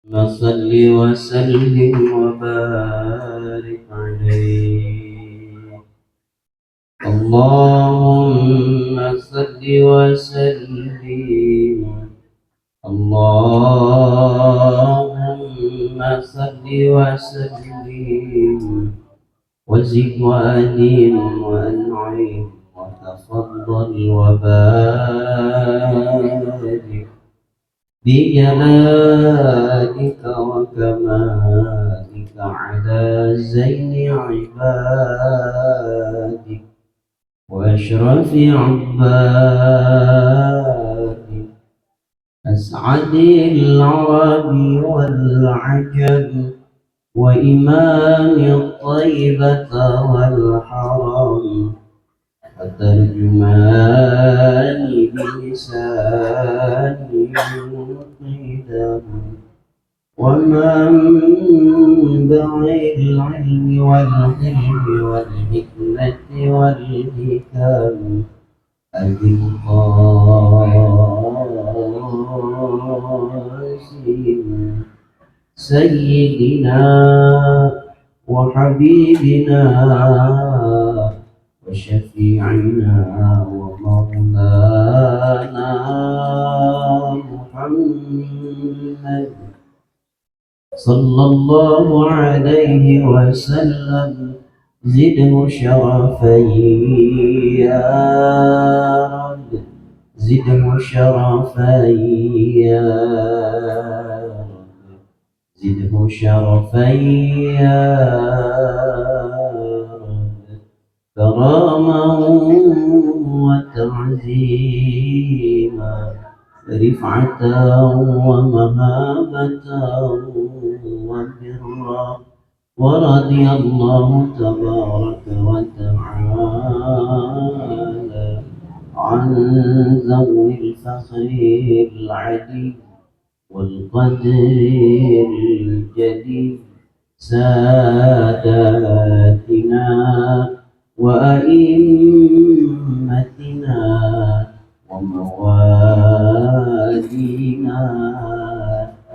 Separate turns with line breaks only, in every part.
صل وسلم وبارك عليه. اللهم صل وسلم، اللهم صل وسلم وزد وأدم وأنعم وتفضل وبارك بجلالك وكمالك على زين عبادك وأشرف عبادك، أسعد العرب والعجم وإمام الطيبة والحرم وترجمان بلسان القدم ومنبع العلم والحلم والحكمة والحكم أبي القاسم سيدنا وحبيبنا وشفيعنا ومولانا محمد صلى الله عليه وسلم، زده شرفا يا رب، زده شرفا يا رب، زده شرفا يا رب، كرامة وتعزيما، رفعة ومهابة وبرا، ورضي الله تبارك وتعالى عن ذوي الفخر العديد والقدر الجليل، ساداتنا وأئمتنا وموالينا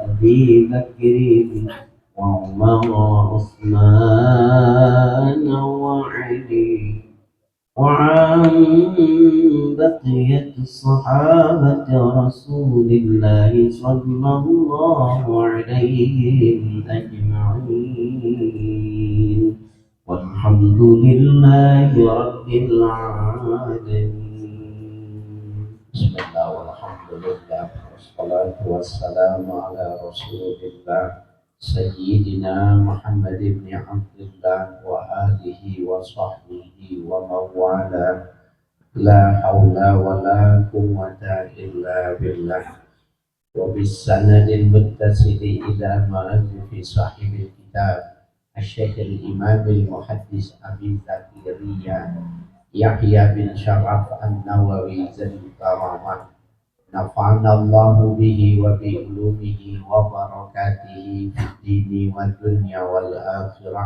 أبي بكر وعمر وعثمان وعلي، وعن بقية الصحابة رسول الله صلى الله عليهم أجمعين، والحمد لله رب العالمين. بسم الله والحمد لله والصلاة والسلام على رسول الله سيدنا محمد بن عبد الله وآله وصحبه ومن والاه، لا حول ولا قوة إلا بالله. وبالسند المتصل إلى مؤلف صاحب الكتاب الشيخ الإمام المحدث أبي زكريا يحيى بن شرف النووي ذي الكرامة، نفعنا الله به وبعلومه وبركاته في الدين والدنيا والآخرة،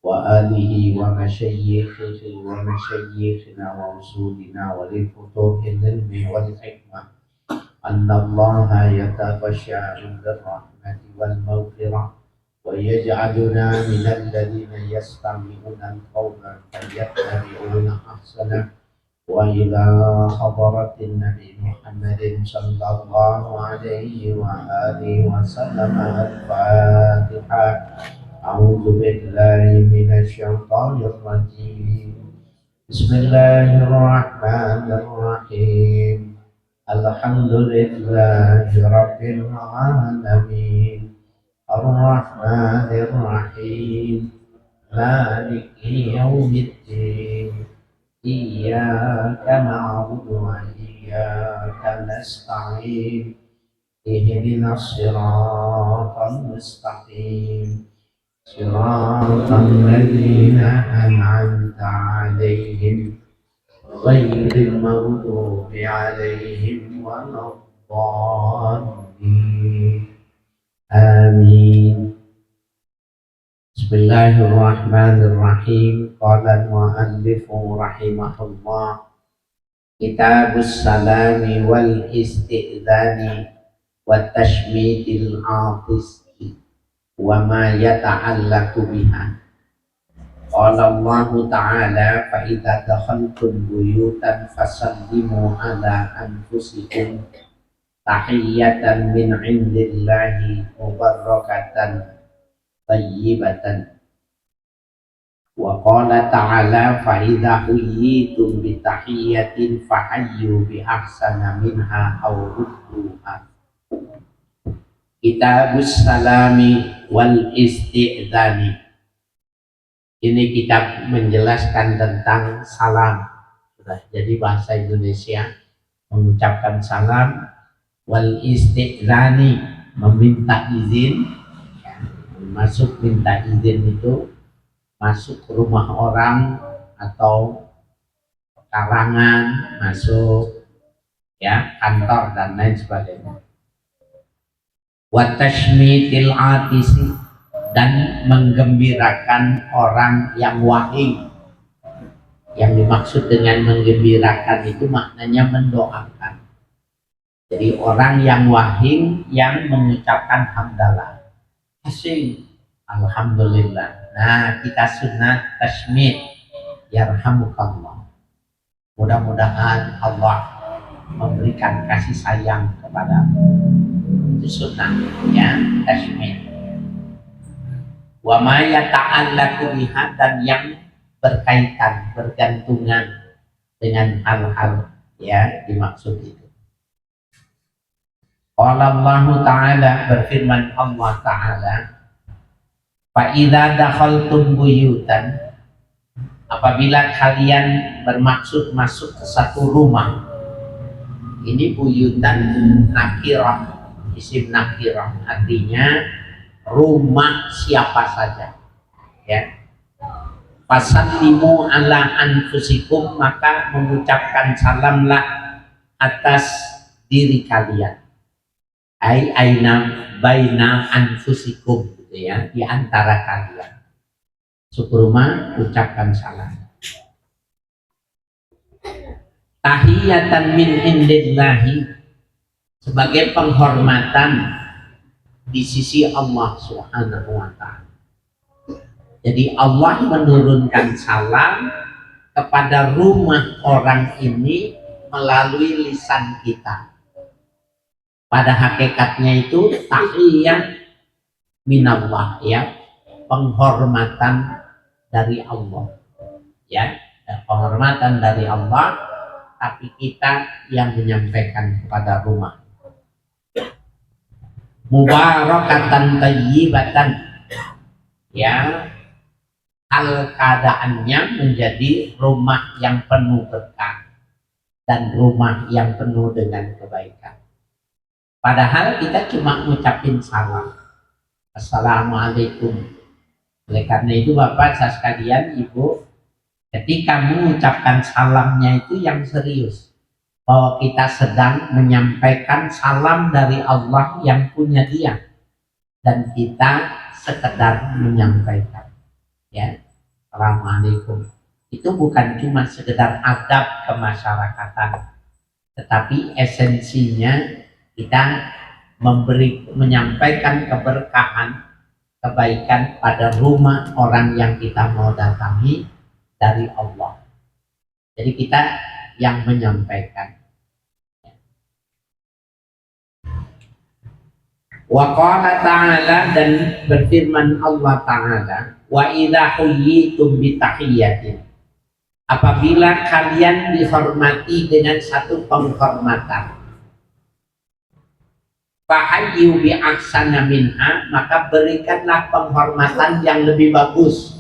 وآله ومشايخنا وأصولنا وللفتوح العلم والحكمة، أن الله يتغشى عند الرحمة والمغفرة ويجعلنا من الذين يستمعون القول فيتبعون أحسنه. وإلى حضرة النبي محمد صلى الله عليه وآله وسلم الفاتحة. أعوذ بالله من الشيطان الرجيم، بسم الله الرحمن الرحيم، الحمد لله رب العالمين، الرحمن الرحيم، مالك يوم الدين، إياك نعبد وإياك نستعين، اهدنا الصراط المستقيم، صراط الذين أنعمت عليهم غير المغضوب عليهم ولا الضالين، آمين. Bismillahirrahmanirrahim. Qala al-mu'allif rahimahullah, Kitabus salami wal isti'dzani wa tashmidil atis wa ma yata'allaqu biha. Qala Allah Ta'ala fa idza dakhaltum buyutan fasallimu ala anfusikum tahiyatan min indillahi mubarakatan tayyibatan. Wa qala ta'ala fa idza huyyitum bi tahiyatin fahayyu bi ahsana minha aw rudduha. Kitabus salami wal isti'dzani. Ini kitab menjelaskan tentang salam. Sudah jadi bahasa Indonesia, mengucapkan salam, wal isti'dzani, meminta izin. Masuk minta izin itu masuk ke rumah orang atau karangan, masuk ya kantor dan lain sebagainya. Wa tashmitil atisi, dan menggembirakan orang yang wahing. Yang dimaksud dengan menggembirakan itu maknanya mendoakan. Jadi orang yang wahing yang mengucapkan hamdalah. Asing, alhamdulillah. Nah, kita sunat tashmid, yarhamukallah. Mudah-mudahan Allah memberikan kasih sayang kepadamu. Itu sunnah ya, tashmid. Wa ma yata'allaqu biha, dan yang berkaitan, bergantungan dengan hal-hal ya dimaksud itu. Qala Allah Ta'ala, berfirman Allah Ta'ala, fa idza dakhaltum buyutan, apabila kalian bermaksud masuk ke satu rumah. Ini buyutan nakirah, isim nakirah, artinya rumah siapa saja ya. Fasallimu ala anfusikum, maka mengucapkan salamlah atas diri kalian. Aina baina anfusikum, gitu ya, di antara kalian. Masuk rumah ucapkan salam. Tahiyatan min indillahi, sebagai penghormatan di sisi Allah Subhanahu wa Ta'ala. Jadi Allah menurunkan salam kepada rumah orang ini melalui lisan kita. Pada hakikatnya itu tahiyat minallah ya, penghormatan dari Allah ya, penghormatan dari Allah, tapi kita yang menyampaikan kepada rumah. Mubarakatan tayyibatan ya, hal keadaannya menjadi rumah yang penuh berkah dan rumah yang penuh dengan kebaikan. Padahal kita cuma ngucapin salam, assalamualaikum. Oleh karena itu Bapak sekalian, Ibu, ketika mengucapkan salamnya itu yang serius, bahwa kita sedang menyampaikan salam dari Allah yang punya Dia, dan kita sekedar menyampaikan ya, assalamualaikum. Itu bukan cuma sekedar adab kemasyarakatan, tetapi esensinya kita menyampaikan keberkahan, kebaikan pada rumah orang yang kita mau datangi dari Allah. Jadi kita yang menyampaikan. Wa qala ta'ala, dan berfirman Allah Ta'ala, wa idza huyyitum bi tahiyyatin, apabila kalian dihormati dengan satu penghormatan, fahayyu bi ahsana minha, maka berikanlah penghormatan yang lebih bagus.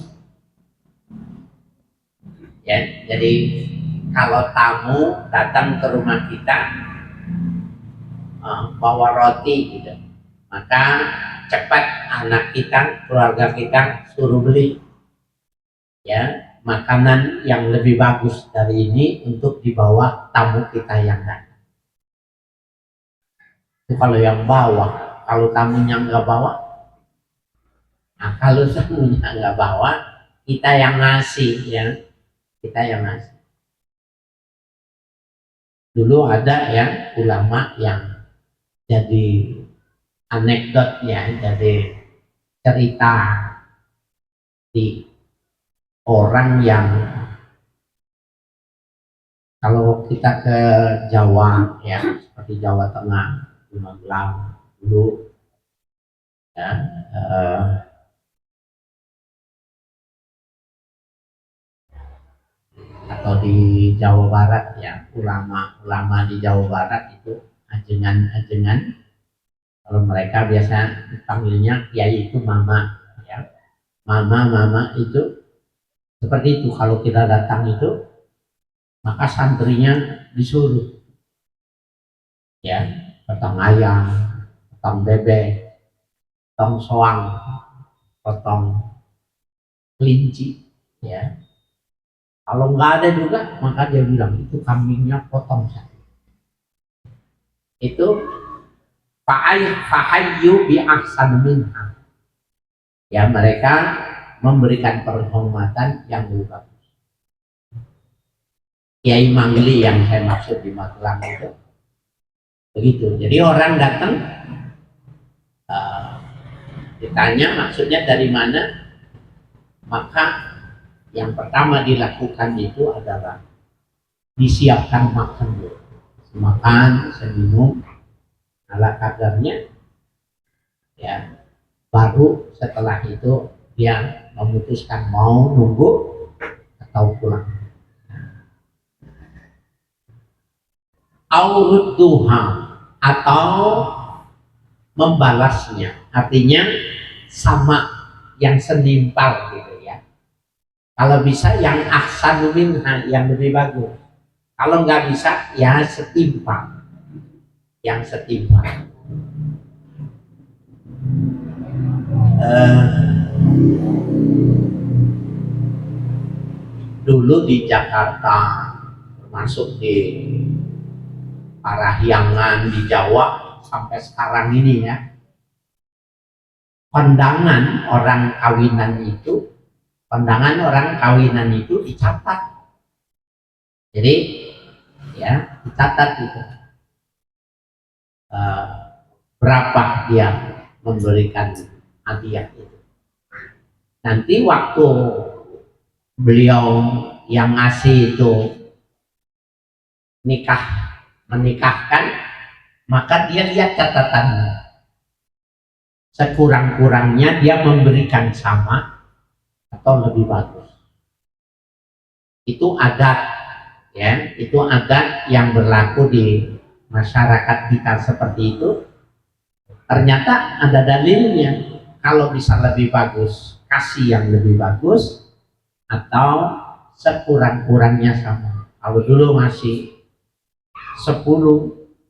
Ya, jadi kalau tamu datang ke rumah kita bawa roti gitu, maka cepat anak kita, keluarga kita suruh beli ya makanan yang lebih bagus dari ini untuk dibawa tamu kita yang datang. Itu kalau yang bawa. Kalau tamunya nggak bawa, nah kalau tamunya nggak bawa, kita yang ngasih ya, kita yang ngasih. Dulu ada ya ulama yang jadi anekdotnya, jadi cerita di orang yang kalau kita ke Jawa ya seperti Jawa Tengah, di Magelang dulu ya, atau di Jawa Barat ya, ulama-ulama di Jawa Barat itu ajengan-ajengan, kalau mereka biasa dipanggilnya kiai itu mama ya, mama itu seperti itu. Kalau kita datang itu maka santrinya disuruh ya potong ayam, potong bebek, potong soang, potong kelinci ya. Kalau nggak ada juga maka dia bilang itu kambingnya potong saja. Itu fahayyu bi ahsan minha. Ya mereka memberikan penghormatan yang lebih bagus. Kiai Mangli yang saya maksud di Magelang itu begitu. Jadi orang datang ditanya maksudnya dari mana, maka yang pertama dilakukan itu adalah disiapkan makan dulu. Makan, seminum ala kadarnya ya, baru setelah itu dia memutuskan mau nunggu atau pulang. Aurudduha atau membalasnya, artinya sama yang senimpal gitu ya. Kalau bisa yang ahsanu minha, yang lebih bagus. Kalau nggak bisa ya setimpal, yang setimpal. Dulu di Jakarta, termasuk di Parahyangan di Jawa sampai sekarang ini ya, kondangan orang kawinan itu dicatat. Jadi ya dicatat itu berapa dia memberikan hadiah itu. Nanti waktu beliau yang ngasih itu menikahkan, maka dia lihat catatannya. Sekurang-kurangnya dia memberikan sama atau lebih bagus. Itu adat ya, itu adat yang berlaku di masyarakat kita seperti itu. Ternyata ada dalilnya. Kalau bisa lebih bagus, kasih yang lebih bagus, atau sekurang-kurangnya sama. Kalau dulu masih 10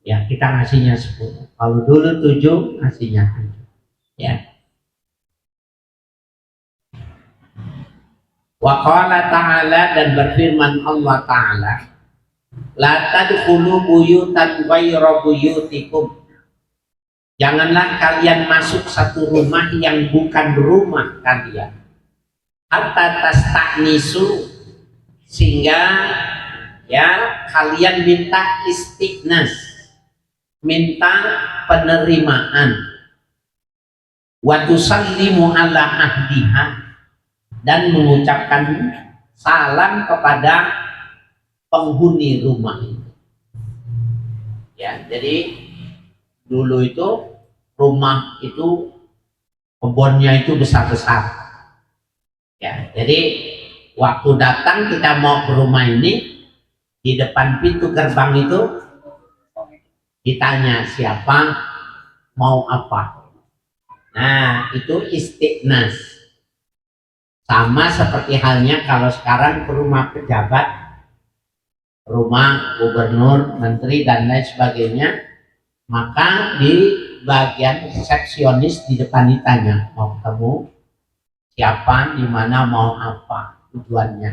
ya kita ngasihnya 10. Kalau dulu 7 ngasihnya 7 ya. Wa qala ta'ala, dan berfirman Allah Ta'ala, la tadkhulu buyutan ghayra buyutikum, janganlah kalian masuk satu rumah yang bukan rumah kalian, hatta tasta'nisu, sehingga ya kalian minta istighnas, minta penerimaan, wa tusallimu ala ahdiha, dan mengucapkan salam kepada penghuni rumah itu. Ya, jadi dulu itu rumah itu kebunnya itu besar-besar. Ya, jadi waktu datang kita mau ke rumah ini, di depan pintu gerbang itu ditanya siapa, mau apa. Nah, itu istighnas. Sama seperti halnya kalau sekarang ke rumah pejabat, rumah gubernur, menteri dan lain sebagainya, maka di bagian resepsionis di depan ditanya mau ketemu siapa, di mana, mau apa, tujuannya.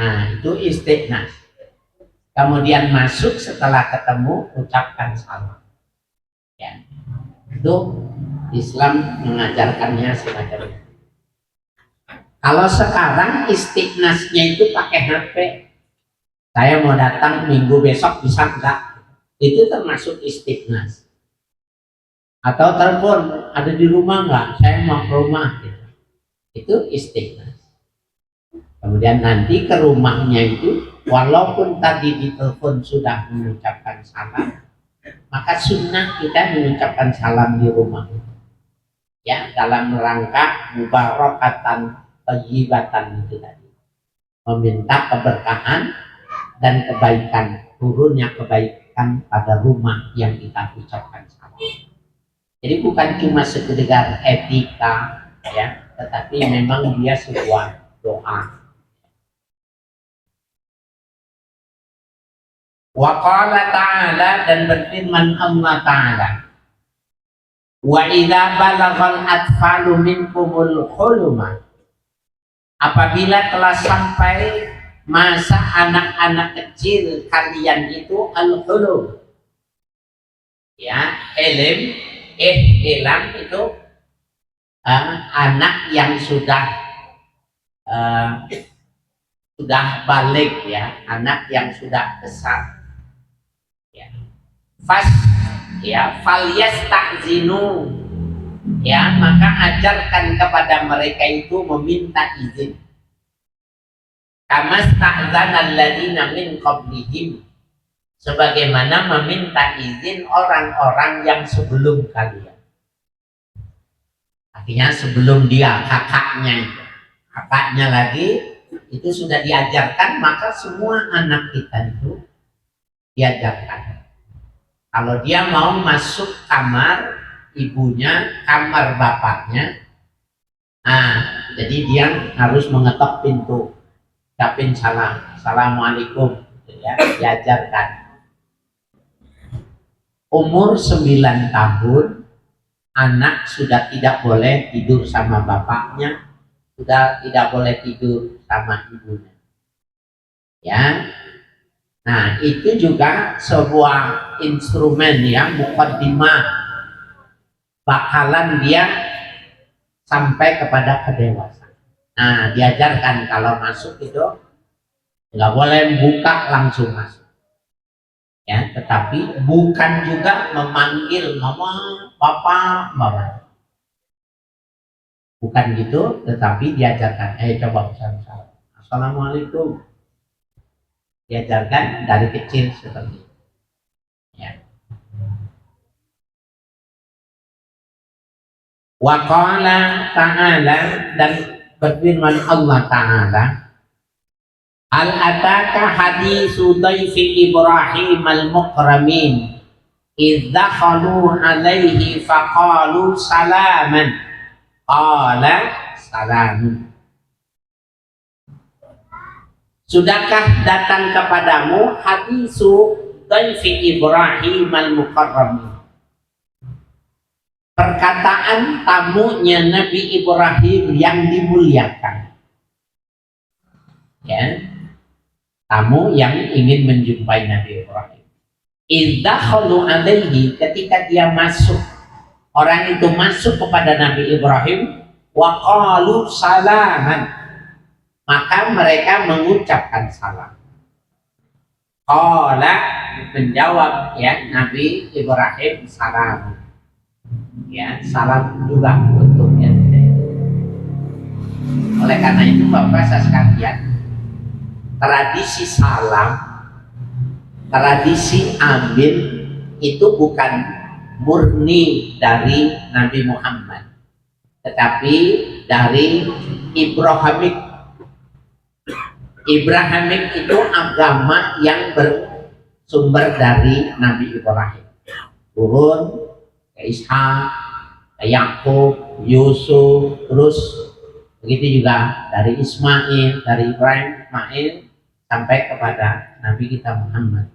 Nah, itu istighnas. Kemudian masuk, setelah ketemu ucapkan salam. Ya, itu Islam mengajarkannya semacam itu. Kalau sekarang istiqnasnya itu pakai HP. Saya mau datang minggu besok bisa enggak? Itu termasuk istiqnas. atau telepon, ada di rumah nggak, saya mau ke rumah gitu. Itu istighnas. Kemudian nanti ke rumahnya itu, walaupun tadi di telepon sudah mengucapkan salam, maka sunnah kita mengucapkan salam di rumah, ya, dalam rangka mubarakatan thayyibatan itu tadi, meminta keberkahan dan kebaikan, turunnya kebaikan pada rumah yang kita ucapkan salam. Jadi bukan cuma sekedar etika, ya, tetapi memang dia sebuah doa. Wa qala ta'ala, dan berfirman Allah Ta'ala, wa idza balaghal atfalu minkumul huluma, apabila telah sampai masa anak-anak kecil kalian itu al-hulum, ya, ihtilam itu anak yang uh, sudah balik, ya, anak yang sudah besar, ya. Fas, ya, falyas takzinu, ya, maka ajarkan kepada mereka itu meminta izin, kama sta'zana alladziina min qablihim, sebagaimana meminta izin orang-orang yang sebelum kalian. Artinya sebelum dia, kakaknya lagi itu sudah diajarkan, maka semua anak kita itu diajarkan. Kalau dia mau masuk kamar ibunya, kamar bapaknya, jadi dia harus mengetok pintu, ucapin salam, assalamualaikum, ya, diajarkan. Umur 9 tahun anak sudah tidak boleh tidur sama bapaknya, sudah tidak boleh tidur sama ibunya, ya. Nah, itu juga sebuah instrumen yang mukaddimah, bakalan dia sampai kepada kedewasaan. Nah, diajarkan kalau masuk itu nggak boleh buka langsung masuk, ya, tetapi bukan juga memanggil mama, papa, mama, bukan gitu, tetapi diajarkan, coba salam, assalamualaikum, diajarkan dari kecil seperti itu, ya. Wa qala ta'ala, dan berfirman Allah Ta'ala, al ataka hadisu dayfi Ibrahim al-mukramin idh dakhalu alaihi faqalu salaman qala salamun. Sudahkah datang kepadamu hadisu dayfi Ibrahim al-mukramin, perkataan tamunya Nabi Ibrahim yang dimuliakan, ya, tamu yang ingin menjumpai Nabi Ibrahim. Idzakhalu alaihi, ketika dia masuk, orang itu masuk kepada Nabi Ibrahim, wa qalu salaman, maka mereka mengucapkan salam. Qala, menjawab, ya, Nabi Ibrahim salam, ya, salam juga untuknya. Oleh karena itu Bapak sekalian, tradisi salam, tradisi amin itu bukan murni dari Nabi Muhammad, tetapi dari Ibrahimik. Ibrahimik itu agama yang bersumber dari Nabi Ibrahim, turun ke Ishak, ke Yakub, Yusuf, terus begitu juga dari Ismail, dari Ibrahim, Ismail, sampai kepada Nabi kita Muhammad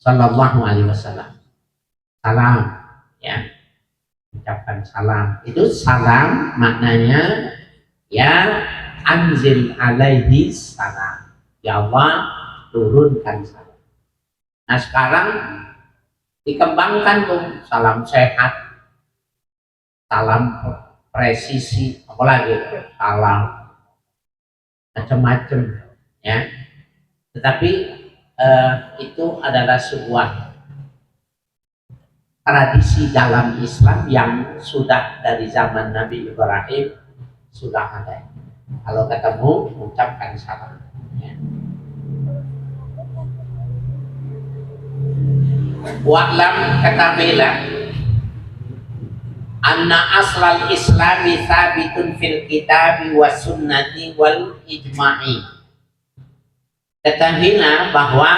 Sallallahu Alaihi Wasallam. Salam, ya, ucapkan salam. Itu salam maknanya, ya, anzil alaihi salam, ya Allah turunkan salam. Nah, sekarang dikembangkan tuh salam sehat, salam presisi, apalagi salam macam-macam, ya. Tetapi itu adalah sebuah tradisi dalam Islam yang sudah dari zaman Nabi Ibrahim sudah ada. Kalau ketemu ucapkan salam. Ya. Wa'lam ketahuilah anna aslal islami sabitun fil kitabi wa sunnati wal ijma'i. Ketahuilah bahwa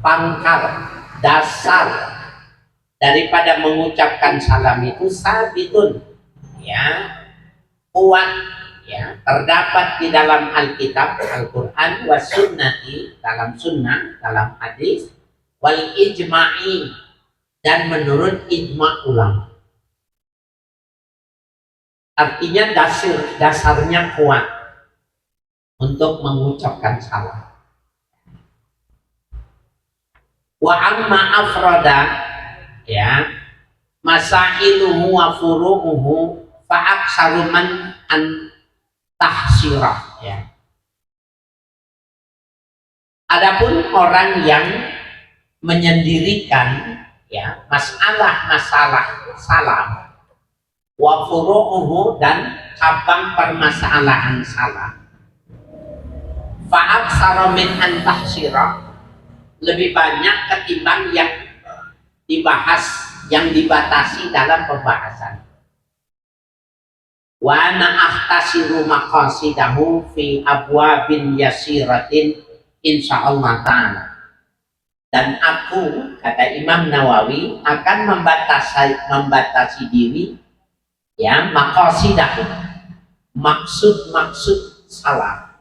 pangkal dasar daripada mengucapkan salam itu sabitun, ya, kuat, ya, terdapat di dalam Alkitab Al-Quran, was sunnati, dalam sunnah, dalam hadis, wal ijma'i, dan menurut ijma' ulama. Artinya dasarnya kuat untuk mengucapkan salam. Wa amma afrada, ya, masailuhu wa furu'uhu fa'aksaru man an tahsirah, ya. Adapun orang yang menyendirikan, ya, masalah salam, wa furu'uhu, dan cabang permasalahan salam, fa'aksaru min an tahsirah, lebih banyak ketimbang yang dibahas, yang dibatasi dalam pembahasan. Wa ana ahtasiru maqasidahu fi abwabin yasiratin insyaallah ta'ala. Dan aku, kata Imam Nawawi, akan membatasi diri, ya, maqasidahu, maksud salam,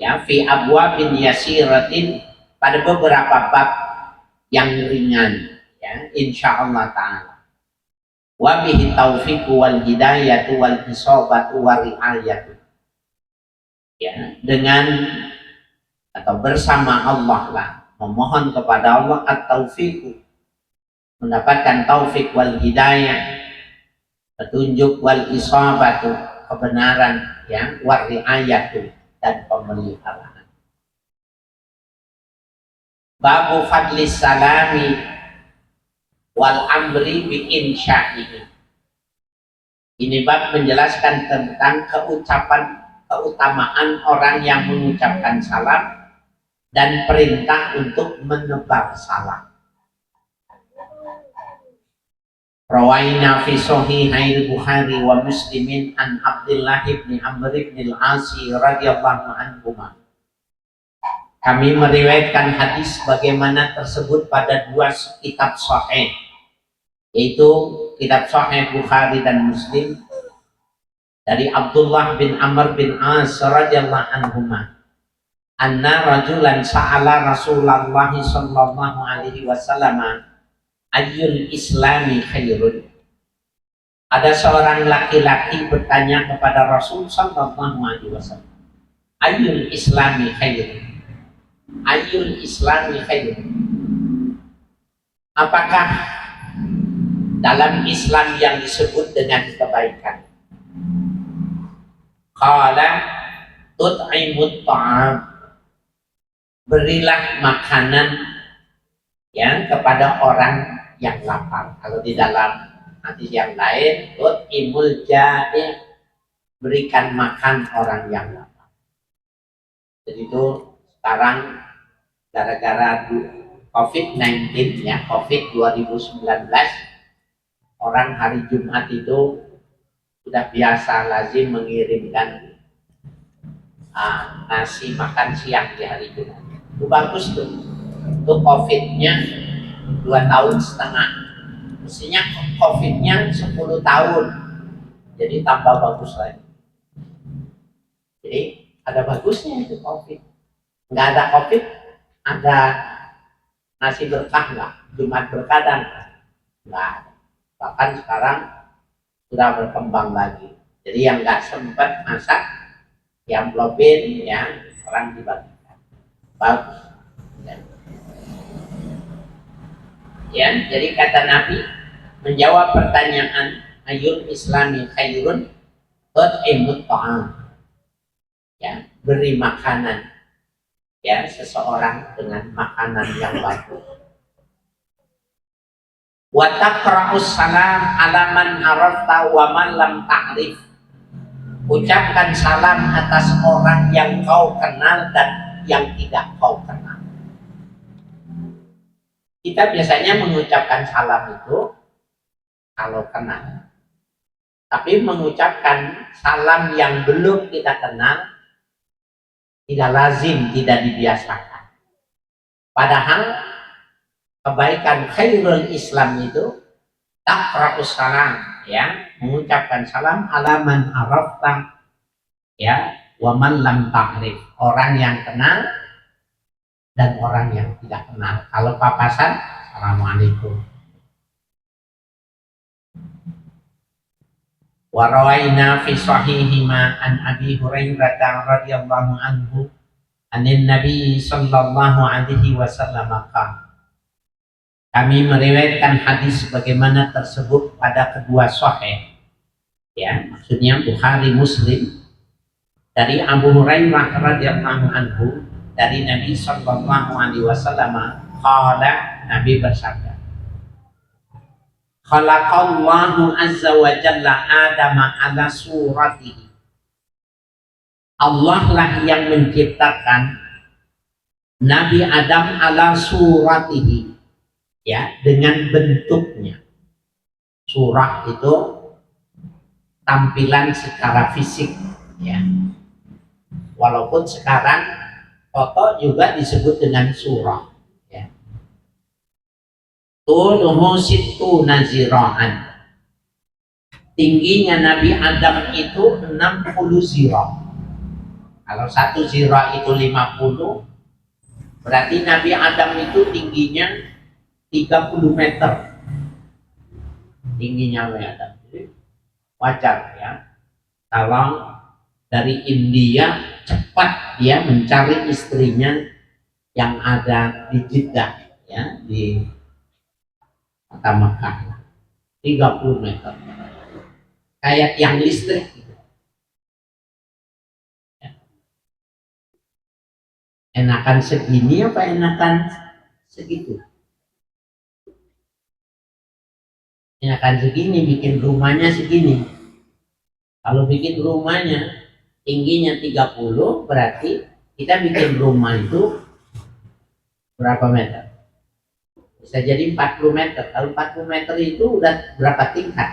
ya, fi abwabin yasiratin, pada beberapa bab yang ringan, ya, insyaallah ta'ala. Wa bihi taufiqu wal hidayatu wal isabatu wa riayatu, ya, dengan atau bersama Allah lah, memohon kepada Allah at-taufiqu, mendapatkan taufik, wal hidayah, petunjuk, wal isabatu, kebenaran, ya, wa riayatu, dan pemeliharaan. Babu fadlis salami wal amri bi insya'ihi. Ini bab menjelaskan tentang keutamaan orang yang mengucapkan salam dan perintah untuk menebar salam. Rawaina fi sahihail Bukhari wa Muslimin an Abdullah bin Amr bin al-Asi radhiyallahu anhuma. Kami meriwayatkan hadis bagaimana tersebut pada dua kitab sahih, yaitu kitab sahih Bukhari dan Muslim, dari Abdullah bin Amr bin As radhiyallahu anhuma, anna rajulan sa'ala Rasulullah sallallahu alaihi wasallam ayyul islami khairun. Ada seorang laki-laki bertanya kepada Rasul sallallahu alaihi wasallam, ayyul islami khairun, ayyul islami khairun, apakah dalam Islam yang disebut dengan kebaikan? Qala tut'imut ta'am, berilah makanan, ya, kepada orang yang lapar. Kalau di dalam hadis yang lain, tut'imul ja'i, berikan makan orang yang lapar. Jadi itu sekarang gara-gara COVID-19, ya, COVID 2019, orang hari Jumat itu sudah biasa lazim mengirimkan nasi makan siang di hari Jumat. Itu bagus tuh. Itu COVID-nya 2,5 tahun. Mestinya COVID-nya 10 tahun. Jadi tambah bagus lagi. Jadi ada bagusnya itu COVID. Nggak ada COVID, ada nasi berkah nggak? Jumat berkah dan nggak ada. Bahkan sekarang sudah berkembang lagi. Jadi yang nggak sempat masak, yang belum, ya, orang dibagikan. Bagus. Ya, jadi kata Nabi menjawab pertanyaan ayyul islami khairun, tut'imut ta'am, ya, beri makanan, ya, seseorang dengan makanan yang bagus. Wa taqra'us salam ala man arafta wa man lam ta'rif. Ucapkan salam atas orang yang kau kenal dan yang tidak kau kenal. Kita biasanya mengucapkan salam itu kalau kenal. Tapi mengucapkan salam yang belum kita kenal tidak lazim, tidak dibiasakan. Padahal kebaikan khairul Islam itu taqra'us salam, ya, mengucapkan salam ala man arafta, ya, wa man lam ta'rif, orang yang kenal dan orang yang tidak kenal. Kalau papasan, assalamualaikum. Wa rawaina fi sahihima an Abi Hurairah radhiyallahu anhu anin Nabi sallallahu alaihi wasallam qala. Kami meriwayatkan hadis sebagaimana tersebut pada kedua sahih, ya, maksudnya Bukhari Muslim, dari Abu Hurairah radhiyallahu anhu dari Nabi sallallahu alaihi wasallam qala, Nabi bersabda, khalaqallahu azza wa jalla Adama ala suratihi. Allah lah yang menciptakan Nabi Adam ala suratihi, ya, dengan bentuknya. Surah itu tampilan secara fisik, ya. Walaupun sekarang foto juga disebut dengan surah, ya. Tuluhu sittu naziraan. Tingginya Nabi Adam itu 60 zirah. Kalau satu zirah itu 50, berarti Nabi Adam itu tingginya 30 meter. Tingginya Nabi Adam. Jadi wajar, ya, kalau dari India cepat dia mencari istrinya yang ada di Jeddah, ya, di kota Mekah, 30 meter, kayak yang listrik gitu. Ya. Enakan segini apa enakan segitu? Enakan segini, bikin rumahnya segini. Kalau bikin rumahnya tingginya 30, berarti kita bikin rumah itu berapa meter? Bisa jadi 40 meter. Kalau 40 meter itu udah berapa tingkat?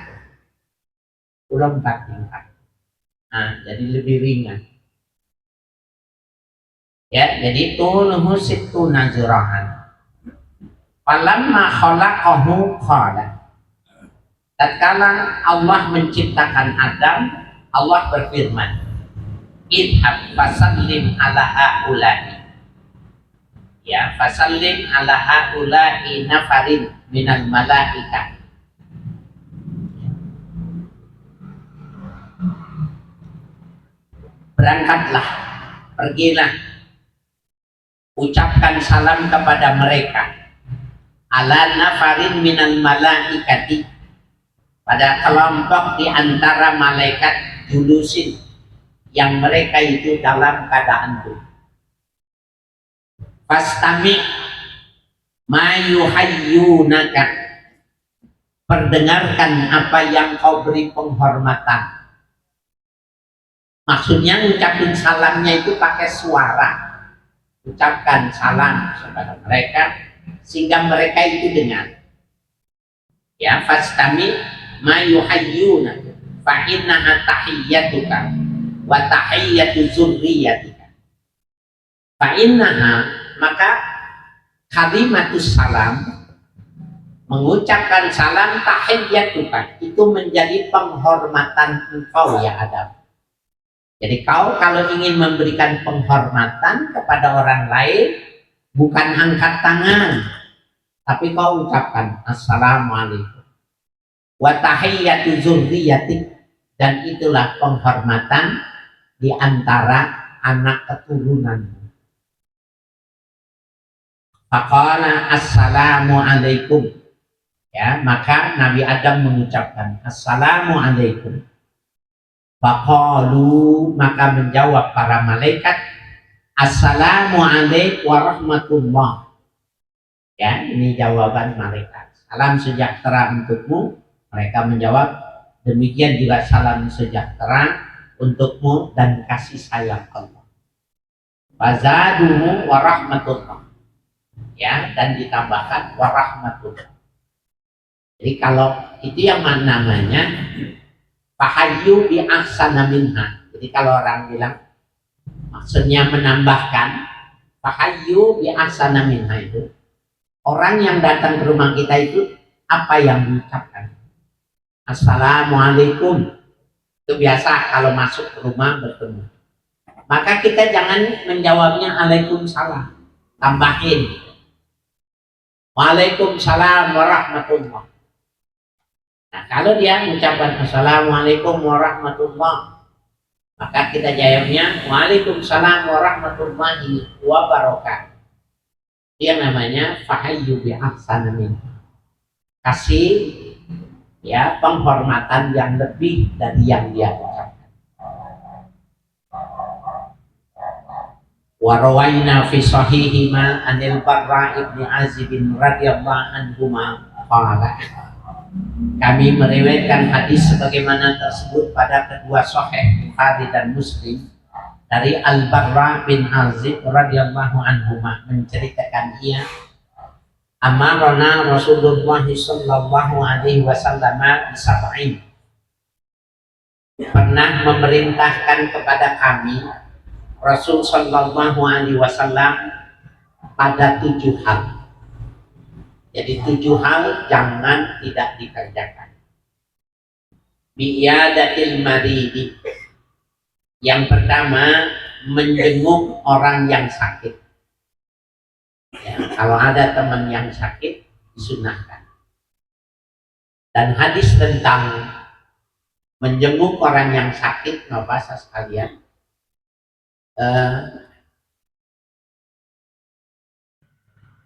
Udah 4 tingkat. Nah, jadi lebih ringan. Ya, jadi tuluhu sittu nazirahan. Falamma khalaqahu qala. Tatkala Allah menciptakan Adam, Allah berfirman, idhab fasallim ala haula'i. Ya, fasallim ala haula'i nafarin minal malaika. Berangkatlah, pergilah, ucapkan salam kepada mereka, ala nafarin minal malaikati, pada kelompok di antara malaikat julusin, yang mereka itu dalam keadaan duduk. Fastami ma yuhayyunaka, perdengarkan apa yang kau beri penghormatan. Maksudnya ngucapin salamnya itu pakai suara. Ucapkan salam kepada mereka sehingga mereka itu dengar. Ya, fastami ma yuhayyunaka fa innaha tahiyyatuka wa tahiyyatu dzurriyyatika. Fa innaha, maka kalimatus salam, mengucapkan salam, tahiyyatuka, itu menjadi penghormatan engkau ya Adam. Jadi kau kalau ingin memberikan penghormatan kepada orang lain, bukan angkat tangan, tapi kau ucapkan assalamualaikum. Wa tahiyyatu dzurriyyatik, dan itulah penghormatan di antara anak keturunanmu. Faqala assalamu alaikum, ya, maka Nabi Adam mengucapkan assalamu alaikum. Faqalu, maka menjawab para malaikat, assalamu alaikum warahmatullah. Ya, ini jawaban malaikat, salam sejahtera untukmu. Mereka menjawab, demikian juga salam sejahtera untukmu dan kasih sayang Allah. Fazaduhu warahmatullah, ya, dan ditambahkan warahmatullah. Jadi kalau itu yang namanya fahayu bi ahsana minha. Jadi kalau orang bilang maksudnya menambahkan fahayu bi ahsana minha, itu orang yang datang ke rumah kita itu apa yang diucapkan? Assalamualaikum. Itu biasa kalau masuk ke rumah bertemu. Maka kita jangan menjawabnya Waalaikumsalam, tambahin Waalaikumsalam warahmatullah. Nah, kalau dia mengucapkan Assalamualaikum warahmatullah, maka kita jawabnya Waalaikumsalam warahmatullahi wabarakatuh. Yang namanya fahayyu bi ahsana min. Kasih ya penghormatan yang lebih dari yang dia ucapkan. Wa rawaina fi sahihima anil Barra ibn Azib radhiyallahu anhu qala. Kami meriwayatkan hadis sebagaimana tersebut pada kedua sahih Bukhari dan Muslim dari Al-Barra bin Azib radhiyallahu anhu menceritakan ia amarona Rasulullah sallallahu alaihi wasallam bisab'in, pernah memerintahkan kepada kami Rasul sallallahu alaihi wasallam pada 7 hal. Jadi 7 hal jangan tidak dikerjakan. Bi'iyadatil maridi. Yang pertama, menjenguk orang yang sakit. Ya, kalau ada teman yang sakit, disunahkan. Dan hadis tentang menjenguk orang yang sakit, bahasa sekalian,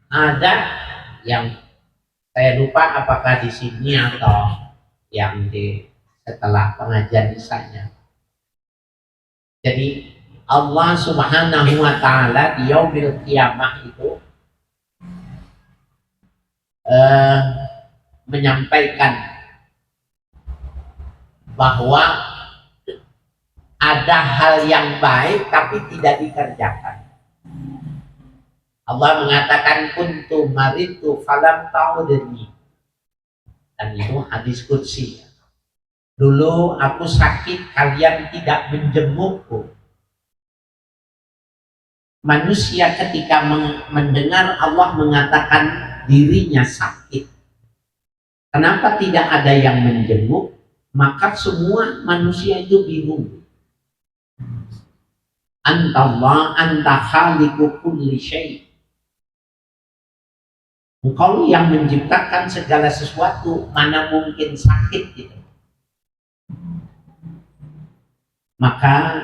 ada yang saya lupa apakah di sini atau yang di setelah pengajian isanya. Jadi Allah Subhanahu wa taala di yaumil qiyamah itu menyampaikan bahwa ada hal yang baik tapi tidak dikerjakan. Allah mengatakan kuntu maritu falam ta'udni. Dan itu hadis qudsi. Dulu aku sakit, kalian tidak menjengukku. Manusia ketika mendengar Allah mengatakan dirinya sakit, kenapa tidak ada yang menjenguk? Maka semua manusia itu bingung. Antallah anta khaliqu kulli syai'. Engkau yang menciptakan segala sesuatu, mana mungkin sakit gitu. Maka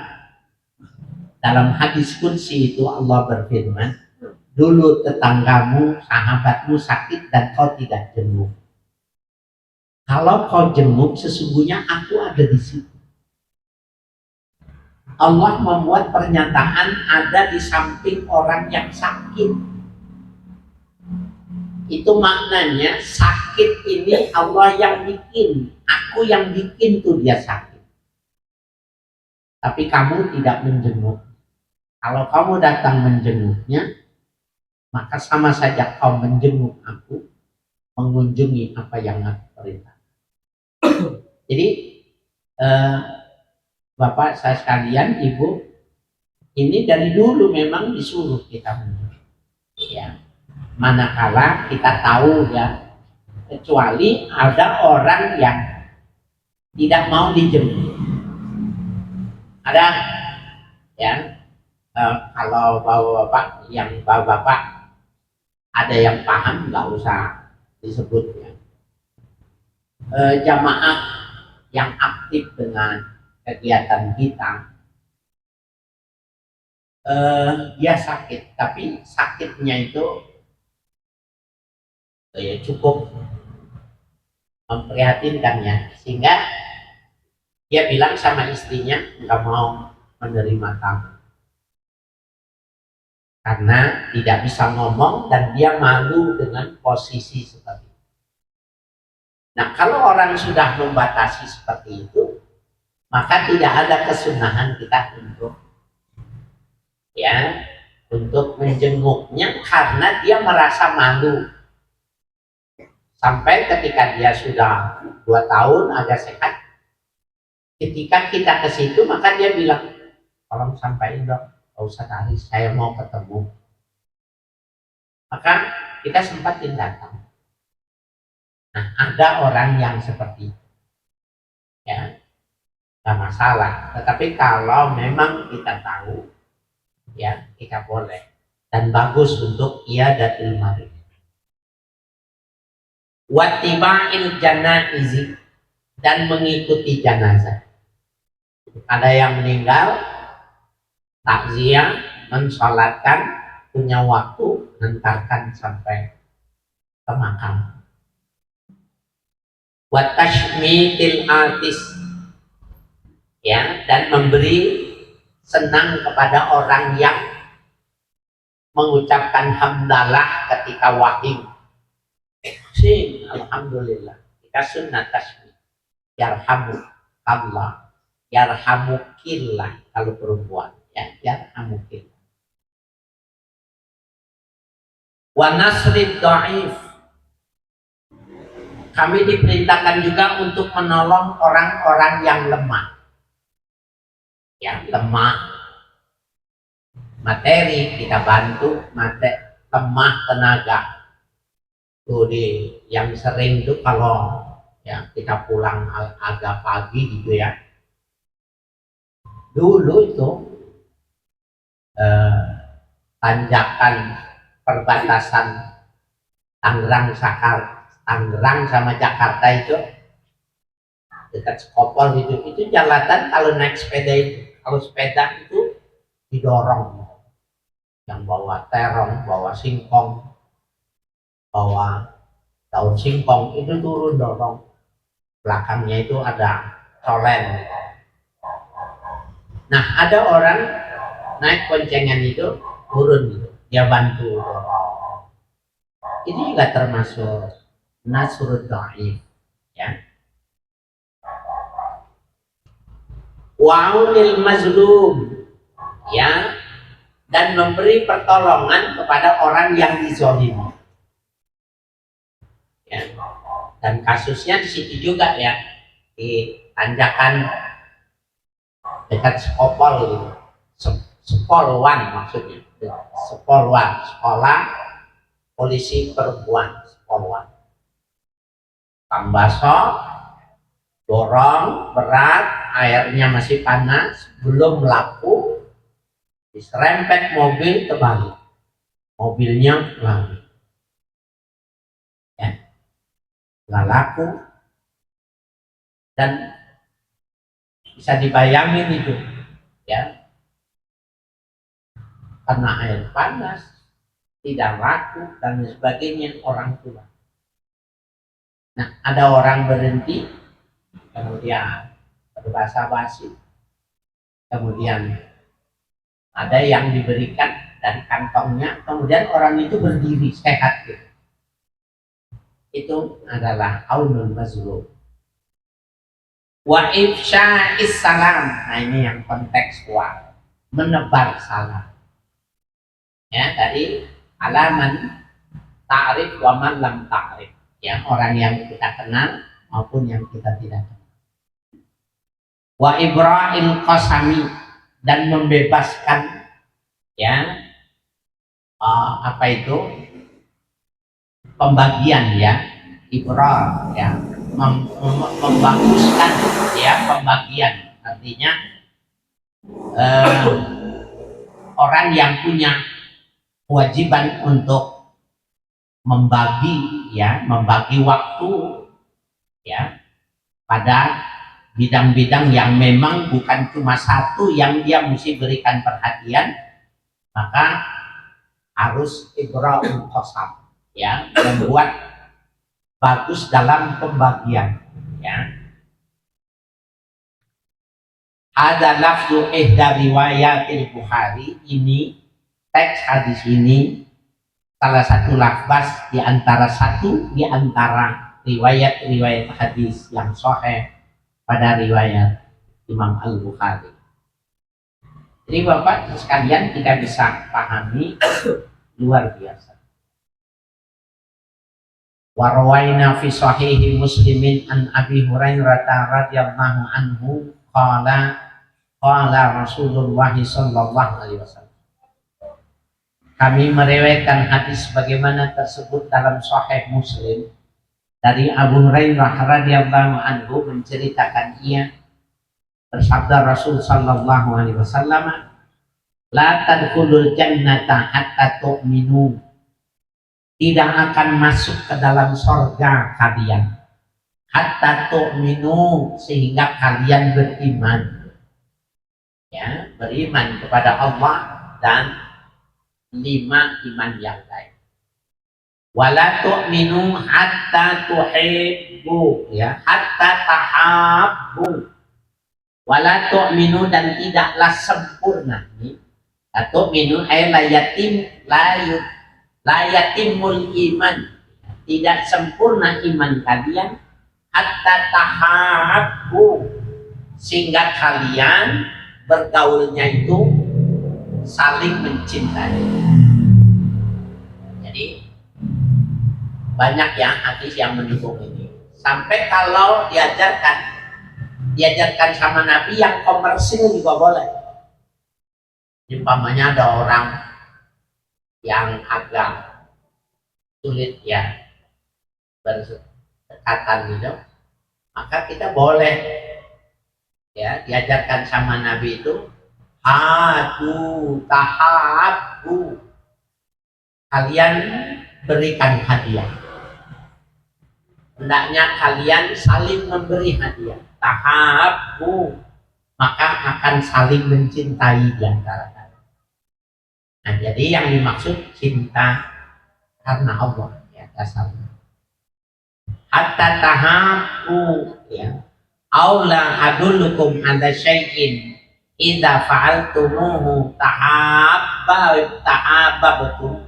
dalam hadis qudsi itu Allah berfirman, dulu tetanggamu, sahabatmu sakit dan kau tidak jenguk. Kalau kau jenguk, sesungguhnya aku ada di situ. Allah membuat pernyataan ada di samping orang yang sakit. Itu maknanya sakit ini Allah yang bikin, aku yang bikin tuh dia sakit. Tapi kamu tidak menjenguk. Kalau kamu datang menjenguknya, maka sama saja kau menjenguk aku, mengunjungi apa yang aku perintah. Jadi Bapak saya sekalian, Ibu, ini dari dulu memang disuruh kita menjenguk. Ya, manakala kita tahu ya, kecuali ada orang yang tidak mau dijenguk. Ada ya, kalau bapak yang bapak ada yang paham nggak usah disebutnya. Jamaah yang aktif dengan kegiatan kita, dia sakit, tapi sakitnya itu ya cukup memprihatinkan ya, sehingga dia bilang sama istrinya nggak mau menerima tamu karena tidak bisa ngomong dan dia malu dengan posisi seperti itu. Nah, kalau orang sudah membatasi seperti itu, maka tidak ada kesunahan kita untuk ya untuk menjenguknya karena dia merasa malu. Sampai ketika dia sudah 2 tahun agak sehat, ketika kita ke situ maka dia bilang, tolong sampaikan dong Pak Ustadz Aris, saya mau ketemu. Maka kita sempatin datang. Nah, ada orang yang seperti itu, ya, nggak masalah. Tetapi kalau memang kita tahu, ya, kita boleh dan bagus untuk iadatul marid. Wattiba'il janaizi, dan mengikuti jenazah. Ada yang meninggal, takziah, mensolatkan, punya waktu, mengantarkan sampai ke makam. Watashmitil artis, ya, dan memberi senang kepada orang yang mengucapkan hamdalah ketika wahid. Sing, alhamdulillah. Kita sunnah tasbih. Yarhamu Allah, yarhamukillah kalau perempuan, ya, yarhamukillah. Wa nasrid dhaif. Kami diperintahkan juga untuk menolong orang-orang yang lemah. Yang lemah materi kita bantu, lemah tenaga. Tuh yang sering tuh kalau ya kita pulang agak pagi gitu ya. Dulu itu tanjakan perbatasan Tangerang sama Jakarta itu dekat Sekopol itu jalanan kalau naik sepeda itu, kalau sepeda itu didorong, yang bawa terong, bawa singkong, bawa daun singkong itu turun dorong, belakangnya itu ada colen. Nah, ada orang naik boncengan itu turun gitu, dia bantu dorong. Itu juga termasuk nasrul dhaif, ya. Wa'unil mazlum, ya, dan memberi pertolongan kepada orang yang dizalimi. Ya. Dan kasusnya di situ juga ya, di tanjakan dekat Sekopol gitu. Sepolwan maksudnya. Sepolwan, sekolah polisi perempuan, Sepolwan. Pambaso, dorong berat, airnya masih panas, belum laku, diserempet mobil terbalik. Mobilnya lari. Ya. Nggak laku, dan bisa dibayangin itu, ya, karena air panas, tidak laku dan sebagainya, orang tua. Nah, ada orang berhenti, kemudian berbahasa basi, kemudian ada yang diberikan dari kantongnya, kemudian orang itu berdiri sehat gitu. Itu adalah aunul mazlum. Wa ifsya'is salam. Nah, ini yang kontekstual, menebar salam. Ya, dari alaman ta'rif wa man lam ta'rif. Ya, orang yang kita kenal maupun yang kita tidak kenal. Wa ibra'il qasami, dan membebaskan, ya, apa itu, pembagian, ya, ibra, ya, membaguskan, ya, pembagian, artinya orang yang punya kewajiban untuk membagi, ya, membagi waktu, ya, pada bidang-bidang yang memang bukan cuma satu yang dia mesti berikan perhatian, maka harus ibra'ul qasam, ya, membuat bagus dalam pembagian, ya. Ada lafzu ihda riwayatil Bukhari, ini teks hadis ini salah satu lafaz di antara riwayat-riwayat hadis yang sahih pada riwayat Imam Al-Bukhari. Jadi Bapak sekalian kita bisa pahami luar biasa. Warwaina fi sahihi Muslimin an Abi Hurairah radhiyallahu anhu qala Rasulullah sallallahu alaihi wasallam. Kami meriwayatkan hadis bagaimana tersebut dalam Sahih Muslim dari Abu Hurairah radhiyallahu anhu menceritakan ia bersabda Rasul sallallahu alaihi wasallam, la tadkhulul jannata hatta tu'minu, tidak akan masuk ke dalam surga kalian hatta tu'minu, sehingga kalian beriman, ya, beriman kepada Allah dan 5 iman yang lain. Wala tu'minu hatta tuhibbu, ya, hatta tahabbu. Wala tu'minu, dan tidaklah sempurna nih. La tu'minu ay la yatimul iman, tidak sempurna iman kalian hatta tahabbu, sehingga kalian bergaulnya itu saling mencintai. Jadi banyak ya hadis yang mendukung ini. Sampai kalau diajarkan sama Nabi yang komersil juga boleh. Umpamanya ada orang yang agak sulit ya berdekatan gitu, maka kita boleh ya diajarkan sama Nabi itu hadu tahabbu, kalian berikan hadiah, hendaknya kalian saling memberi hadiah. Tahabbu, maka akan saling mencintai di antara kalian. Nah, jadi yang dimaksud cinta karena Allah, ya, dasarnya. Hatta tahabbu, ya. Aula adullukum ala syai'in idza fa'altumuhu tahabbabtum.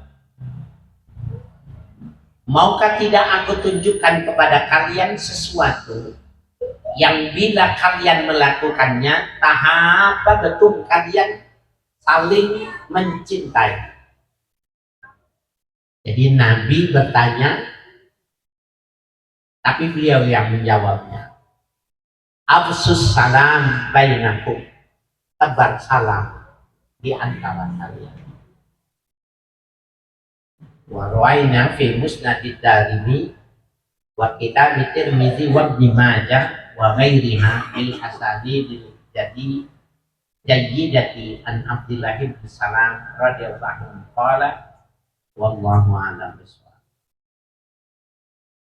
Maukah tidak aku tunjukkan kepada kalian sesuatu yang bila kalian melakukannya tahabbabtum, kalian saling mencintai. Jadi Nabi bertanya, tapi beliau yang menjawabnya. Afsus salam bainakum, tebar salam di antara kalian. Wa rawaina fi musnadid Darimi wa kitab Tirmizi wa Ibnu Majah wa ghairiha bil hasanidil jayyidati an Abdullah bin Salam radhiyallahu anhu qala wallahu a'lam.